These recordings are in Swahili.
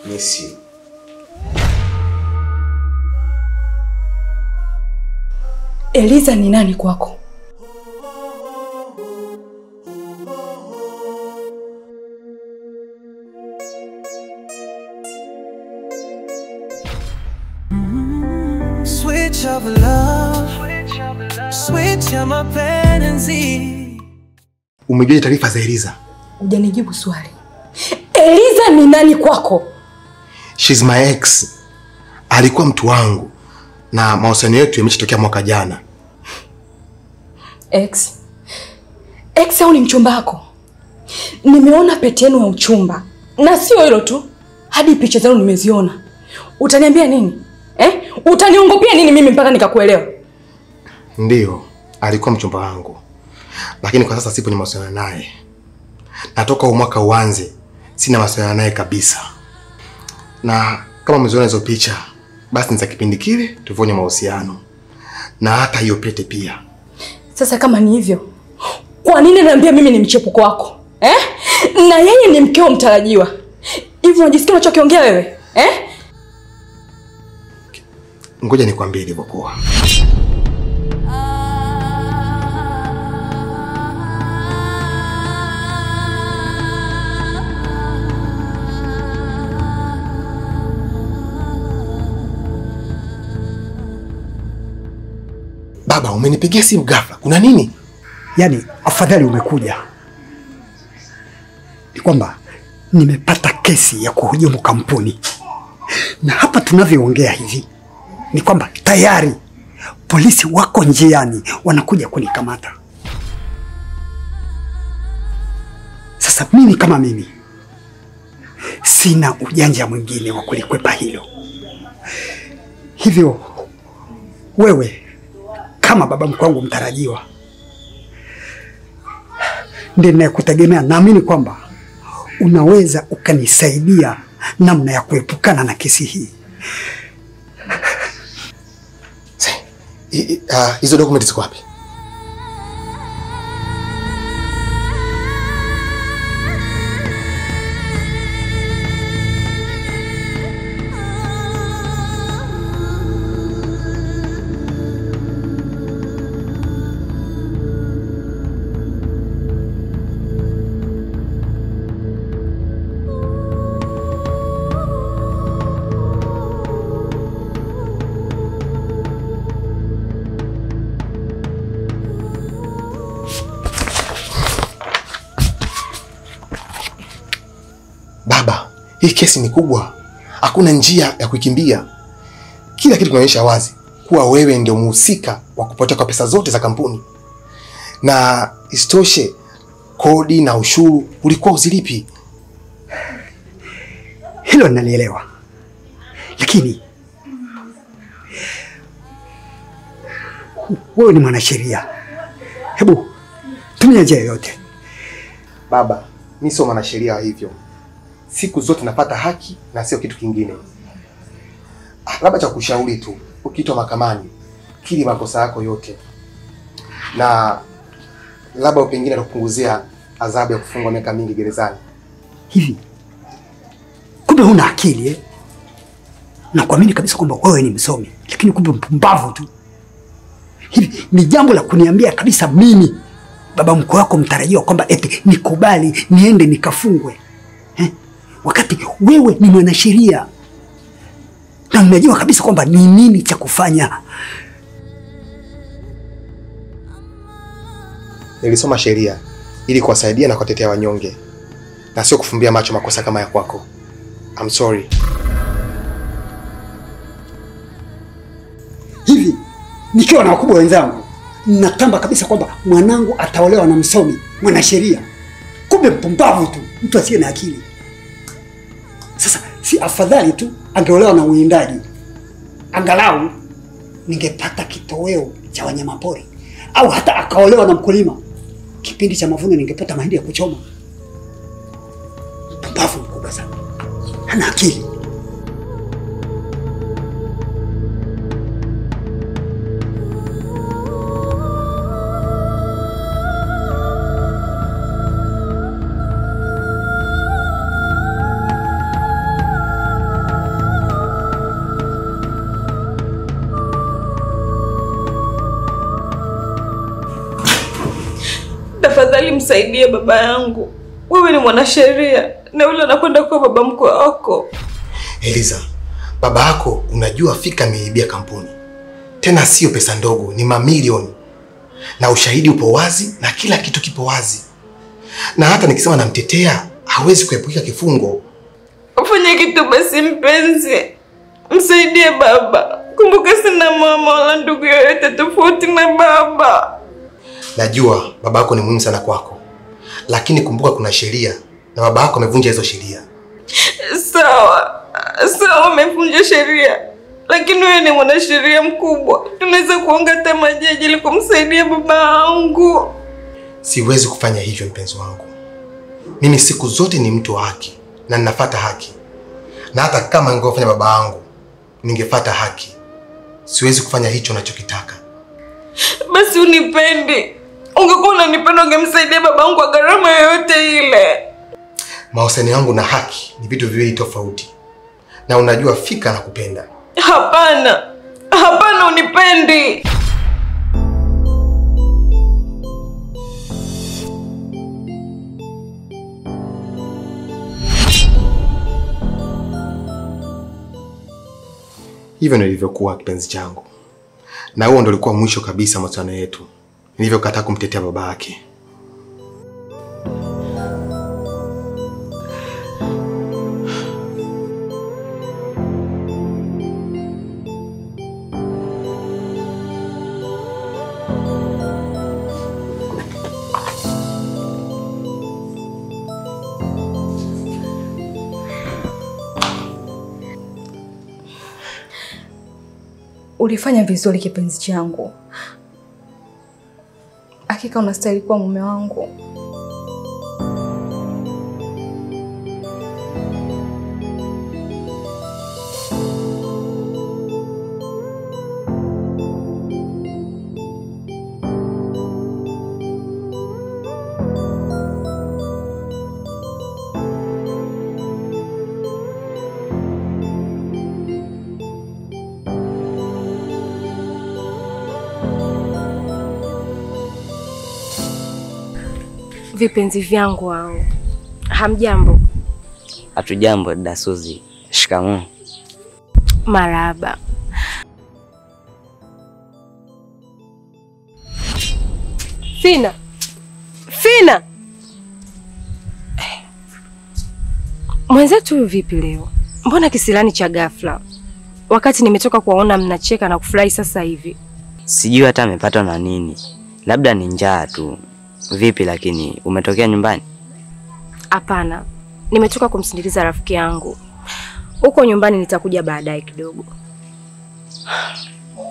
Miss you. Eliza ni nani kwako? Switch of love, switch ya mapenzi. Umejua taarifa za Eliza? Hujanijibu swali. Eliza ni nani kwako? She's my ex. Alikuwa mtu wangu na mahusiano yetu yameshatokea mwaka jana. Ex? Ex au ni mchumba wako? Nimeona pete yenu ya uchumba. Na sio hilo tu, hadi picha zenu nimeziona. Utaniambia nini? Utaniongopia nini mimi mpaka nikakuelewa? Ndio, alikuwa mchumba wangu. Lakini kwa sasa sipo ni mahusiano naye. Natoka mwaka uanze sina mahusiano naye kabisa. Na kama mmeziona hizo picha, basi ni za kipindi kile tulifanya mahusiano. Na hata hiyo pete pia. Sasa kama ni hivyo, kwa nini unaniambia mimi ni mchepuko wako? Na yeye ni mkeo mtarajiwa. Hivi unajisikia unachokiongea wewe? Ngoja nikwambie ilivyokuwa. Baba, umenipigia simu ghafla. Kuna nini? Yaani afadhali umekuja. Ni kwamba nimepata kesi ya kuhujumu kampuni. Na hapa tunavyoongea hivi ni kwamba tayari polisi wako njiani wanakuja kunikamata. Sasa mimi kama mimi sina ujanja mwingine wa kulikwepa hilo. Hivyo wewe kama baba mkwangu mtarajiwa ndiye ninayekutegemea, naamini kwamba unaweza ukanisaidia namna ya kuepukana na kesi hii. Hizo dokumenti ziko wapi? Baba, hii kesi ni kubwa. Hakuna njia ya kukimbia. Kila kitu kinaonyesha wazi kuwa wewe ndio mhusika wa kupotea kwa pesa zote za kampuni. Na isitoshe kodi na ushuru ulikuwa uzilipi. Hilo ninalielewa. Lakini wewe ni mwanasheria. Hebu tumia njia yoyote. Baba, mimi sio mwanasheria hivyo. Siku zote napata haki na sio kitu kingine. Labda cha kushauri tu, ukiitwa mahakamani, kiri makosa yako yote. Na labda pengine atakupunguzia adhabu ya kufungwa miaka mingi gerezani. Hivi kumbe huna akili Na kuamini kabisa kwamba wewe ni msomi, lakini kumbe mpumbavu tu. Hivi ni jambo la kuniambia kabisa mimi baba mkwe wako mtarajiwa kwamba eti nikubali niende nikafungwe, wakati wewe ni mwanasheria na unajua kabisa kwamba ni nini cha kufanya. Nilisoma sheria ili kuwasaidia na kuwatetea wanyonge, na sio kufumbia macho makosa kama ya kwako. I'm sorry. Hivi nikiwa na wakubwa wenzangu natamba kabisa kwamba mwanangu ataolewa na msomi mwanasheria, kumbe mpumbavu tu, mtu asiye na akili. Sasa si afadhali tu angeolewa na uwindaji, angalau ningepata kitoweo cha wanyamapori, au hata akaolewa na mkulima, kipindi cha mavuno ningepata mahindi ya kuchoma. Mpumbavu mkubwa sana, hana akili. msaidie baba yangu. Wewe ni mwanasheria na yule anakwenda kwa baba mkwe wako. Eliza, baba yako unajua fika ameibia kampuni. Tena sio pesa ndogo, ni mamilioni. Na ushahidi upo wazi na kila kitu kipo wazi. Na hata nikisema namtetea, hawezi kuepuka kifungo. Ufanye kitu basi mpenzi. Msaidie baba. Kumbuka sina mama wala ndugu yoyote tofauti na baba. Najua baba yako ni muhimu sana kwako. Lakini kumbuka kuna sheria na baba yako amevunja hizo sheria. Sawa. Sawa, amevunja sheria. Lakini wewe ni mwanasheria mkubwa. Tunaweza kuongea majaji ili kumsaidia baba yangu. Siwezi kufanya hivyo mpenzi wangu. Mimi siku zote ni mtu wa haki na ninafuata haki. Na hata kama ningefanya baba yangu, ningefuata haki. Siwezi kufanya hicho unachokitaka. Basi unipendi. Ungekuwa unanipenda ungemsaidia baba yangu kwa gharama yoyote ile. Mahusiano yangu na haki ni vitu viwili tofauti. Na unajua fika nakupenda. Hapana. Hapana, unipendi. Hivyo ndio ilivyokuwa kipenzi changu. Na huo ndio ulikuwa mwisho kabisa mahusiano yetu. Nilivyokataa kumtetea baba yake. Ulifanya vizuri kipenzi changu. Hakika unastahili kuwa mume wangu. Vipenzi vyangu wao. Hamjambo? Hatujambo dada Suzi. Shikamoo. Marahaba. Fina. Fina. Mwenzetu vipi leo? Mbona kisilani cha ghafla? Wakati nimetoka kuwaona mnacheka na kufurahi sasa hivi. Sijui hata amepatwa na nini. Labda ni njaa tu. Vipi lakini umetokea nyumbani? Hapana. Nimetoka kumsindikiza rafiki yangu. Huko nyumbani nitakuja baadaye kidogo.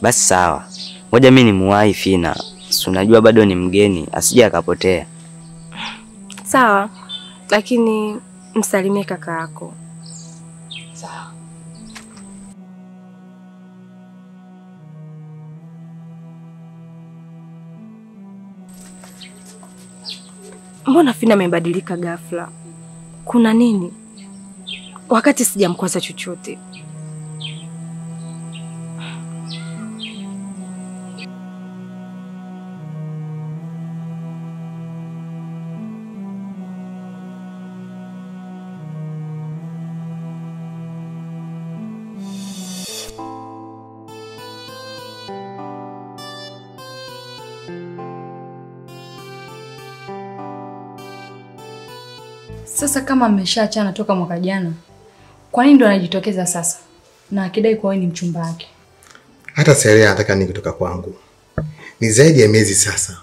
Basi sawa. Ngoja mimi nimuwahi Fina. Si unajua bado ni mgeni, asije akapotea. Sawa. Lakini msalimie kaka yako. Sawa. Mbona Fina amebadilika ghafla? Kuna nini? Wakati sijamkwaza chochote. Sasa kama mmeshaachana toka mwaka jana, kwa nini ndo anajitokeza sasa? Na akidai kwa wewe ni mchumba wake. Hata Serea anataka nini kutoka kwangu? Ni zaidi ya miezi sasa.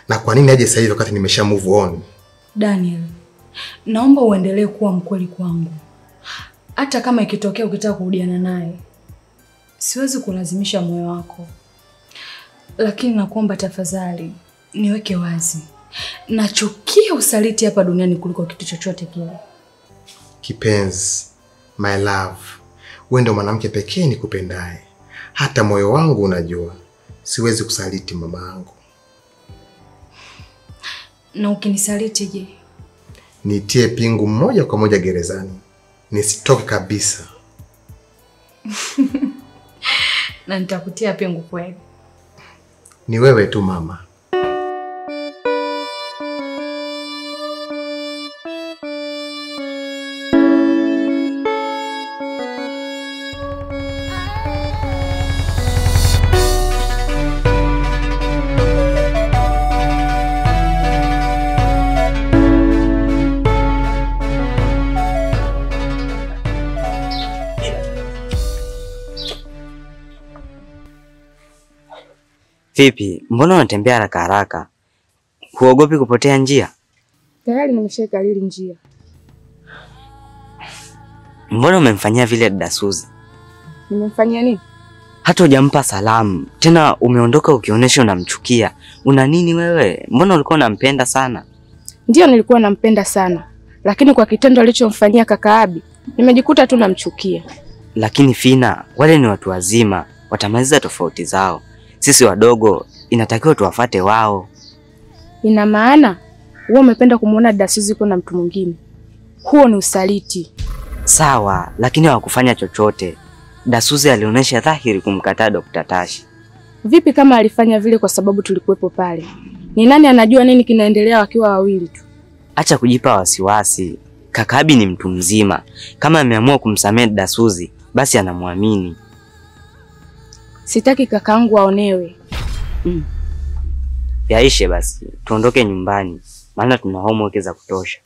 Na kwa nini aje sasa hivi wakati nimesha move on? Daniel, naomba uendelee kuwa mkweli kwangu. Hata kama ikitokea ukitaka kurudiana naye, siwezi kulazimisha moyo wako. Lakini nakuomba tafadhali, niweke wazi. Nachukia usaliti hapa duniani kuliko kitu chochote kile. Kipenzi, my love, wewe ndio mwanamke pekee nikupendaye. Hata moyo wangu unajua siwezi kusaliti mama yangu. Na ukinisaliti je? Nitie pingu moja kwa moja gerezani. Nisitoke kabisa. Na nitakutia pingu kweli. Ni wewe tu mama. Vipi? Mbona unatembea haraka haraka? Huogopi kupotea njia? Tayari nimeshakalili njia. Mbona umemfanyia vile dada Suzi? Nimemfanyia nini? Hata hujampa salamu. Tena umeondoka ukionyesha unamchukia. Una nini wewe? Mbona ulikuwa unampenda sana? Ndio nilikuwa nampenda sana. Lakini kwa kitendo alichomfanyia kaka Abi, nimejikuta tu namchukia. Lakini Fina, wale ni watu wazima, watamaliza tofauti zao. Sisi wadogo inatakiwa tuwafate wao. Ina maana wewe umependa kumuona dada Suzi kuna mtu mwingine. Huo ni usaliti. Sawa, lakini hawakufanya chochote. Dada Suzi alionyesha dhahiri kumkataa Dr. Tashi. Vipi kama alifanya vile kwa sababu tulikuwepo pale? Ni nani anajua nini kinaendelea wakiwa wawili tu? Acha kujipa wasiwasi. Kaka Abi ni mtu mzima. Kama ameamua kumsamehe dada Suzi, basi anamwamini. Sitaki kakaangu aonewe. Yaishe basi, tuondoke nyumbani. Maana tuna homework za kutosha.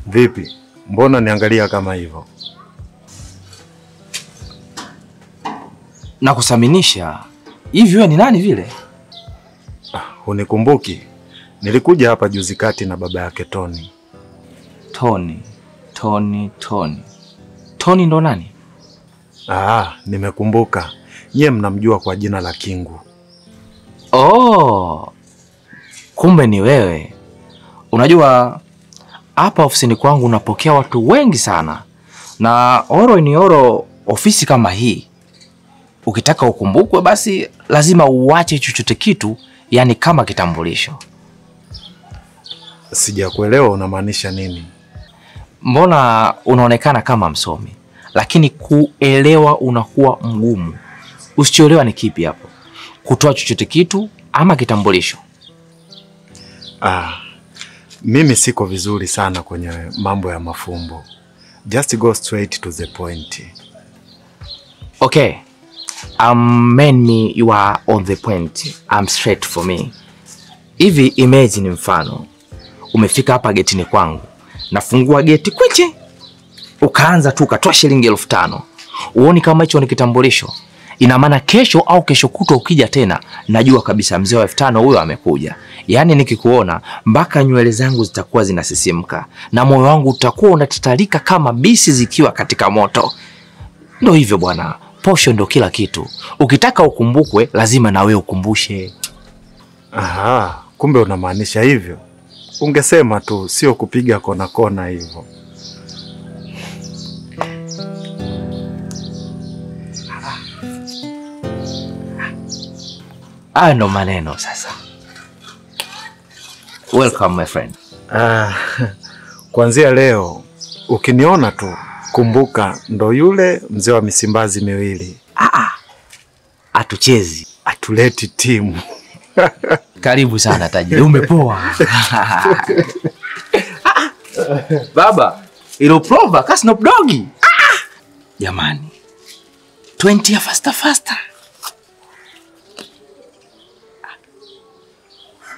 Vipi? Mbona niangalia kama hivyo? Na kusaminisha. Hivi wewe ni nani vile? Unikumbuki? Nilikuja hapa juzi kati na baba yake Tony. Tony ndo nani? Nimekumbuka. Nyie mnamjua kwa jina la Kingu. Oh. Kumbe ni wewe. Unajua hapa ofisini kwangu napokea watu wengi sana. Na ofisi kama hii. Ukitaka ukumbukwe basi lazima uache chochote kitu, yani kama kitambulisho. Sijakuelewa unamaanisha nini? Mbona unaonekana kama msomi, lakini kuelewa unakuwa mgumu. Usichoelewa ni kipi hapo? Kutoa chochote kitu ama kitambulisho? Mimi siko vizuri sana kwenye mambo ya mafumbo. Just go straight to the point. Okay. Me you are on the point. I'm straight for me. Hivi imagine mfano. Umefika hapa getini kwangu. Nafungua geti kwiche. Ukaanza tu ukatoa shilingi 5,000. Uoni kama hicho ni kitambulisho? Ina maana kesho au kesho kutwa ukija tena, najua kabisa mzee wa 5,000 huyo amekuja. Yaani nikikuona mpaka nywele zangu zitakuwa zinasisimka na moyo wangu utakuwa unatatarika kama bisi zikiwa katika moto. Ndio hivyo bwana. Posho ndio kila kitu. Ukitaka ukumbukwe lazima na wewe ukumbushe. Kumbe unamaanisha hivyo. Ungesema tu, sio kupiga kona kona hivyo. Ndo maneno sasa. Welcome my friend. Kuanzia leo ukiniona tu kumbuka ndo yule mzee wa misimbazi miwili. Atuchezi, atuleti timu. Karibu sana tajiri, umepoa. Baba, ilo prova ka Snoop Dogg. Jamani. 20 ya faster.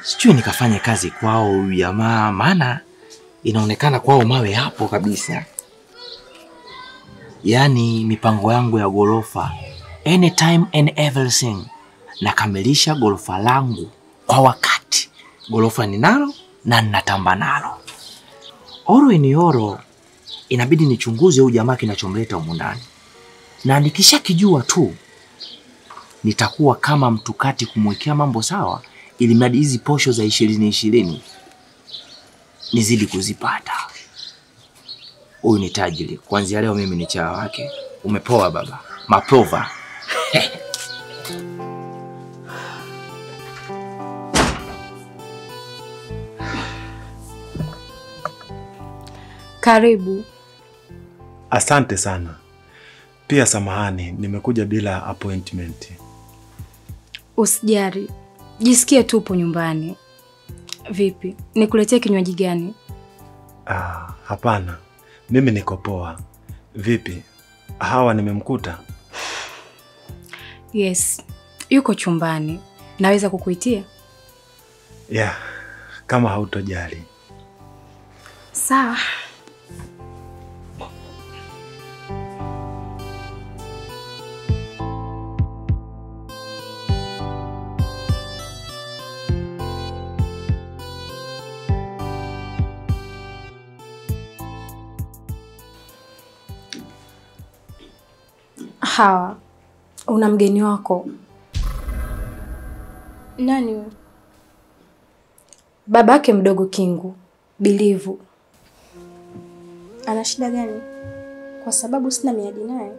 Sijui nikafanya kazi kwao jamaa, maana inaonekana kwao mawe hapo kabisa. Yaani mipango yangu ya gorofa, anytime and everything, nakamilisha gorofa langu kwa wakati. Gorofa ninalo na ninatamba nalo. Oro inabidi nichunguze huyu jamaa kinachomleta humu ndani. Na nikishakijua tu nitakuwa kama mtukati kumwekea mambo sawa, ili mradi hizi posho za 20 nizidi kuzipata. Huyu ni tajiri. Kuanzia leo mimi ni chawa wake. Umepoa baba. Maprova. Karibu. Asante sana. Pia samahani, nimekuja bila appointment. Usijali. Jisikie tu upo nyumbani. Vipi? Nikuletee kinywaji gani? Hapana. Mimi niko poa. Vipi? Hawa nimemkuta? Yes. Yuko chumbani. Naweza kukuitia? Yeah, kama hautojali. Sawa. Hawa, una mgeni wako. Nani wewe? Babake mdogo Kingu, Bilivu. Ana shida gani? Kwa sababu sina miadi naye.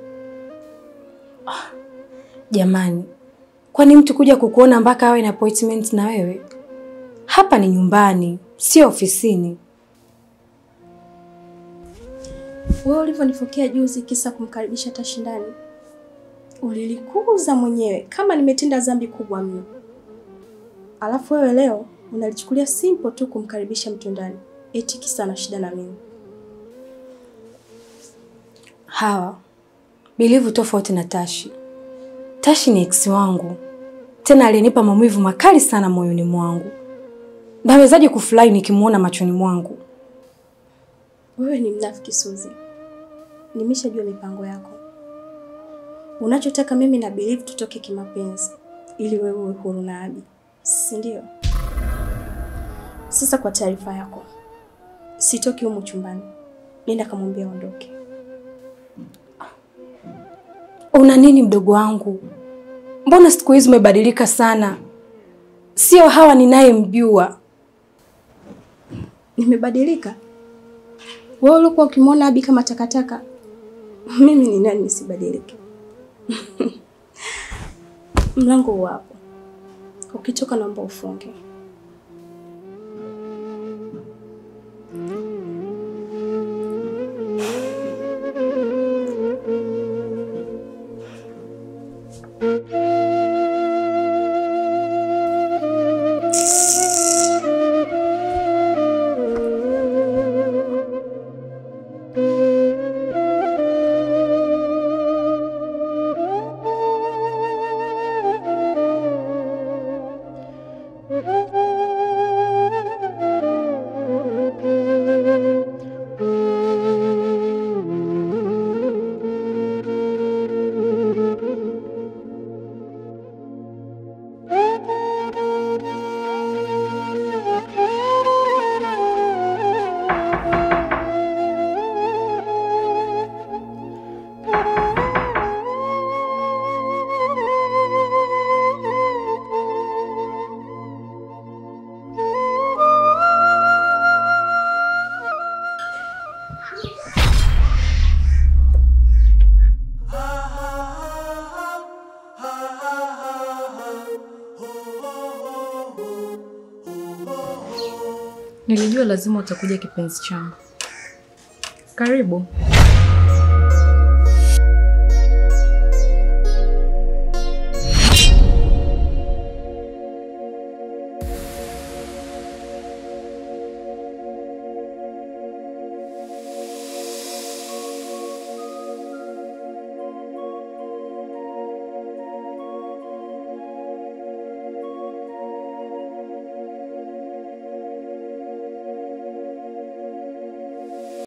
Jamani, kwani mtu kuja kukuona mpaka awe na appointment na wewe? Hapa ni nyumbani, sio ofisini. Wewe ulivyonifokea juzi kisa kumkaribisha Tashi ndani, ulilikuza mwenyewe kama nimetenda dhambi kubwa mno. Alafu wewe leo unalichukulia simple tu kumkaribisha mtu ndani, eti kisa ana shida na mimi. Hawa, Bilivu tofauti na Tashi. Tashi ni ex wangu. Tena alinipa maumivu makali sana moyoni mwangu. Nawezaje kufurahi nikimuona machoni mwangu? Wewe ni mnafiki Suzi. Nimeshajua mipango yako. Unachotaka mimi na Bilivu tutoke kimapenzi ili wewe uwe huru na Abi. Si ndio? Sasa kwa taarifa yako, sitoki humu chumbani. Nenda kamwambia aondoke. Una nini mdogo wangu? Mbona siku hizi umebadilika sana? Sio Hawa ninayemjua. Nimebadilika? Wewe ulikuwa ukimwona Abi kama takataka. Mimi ni nani nisibadilike? Mlango wapo. Ukitoka naomba ufunge. Nilijua lazima utakuja kipenzi changu. Karibu.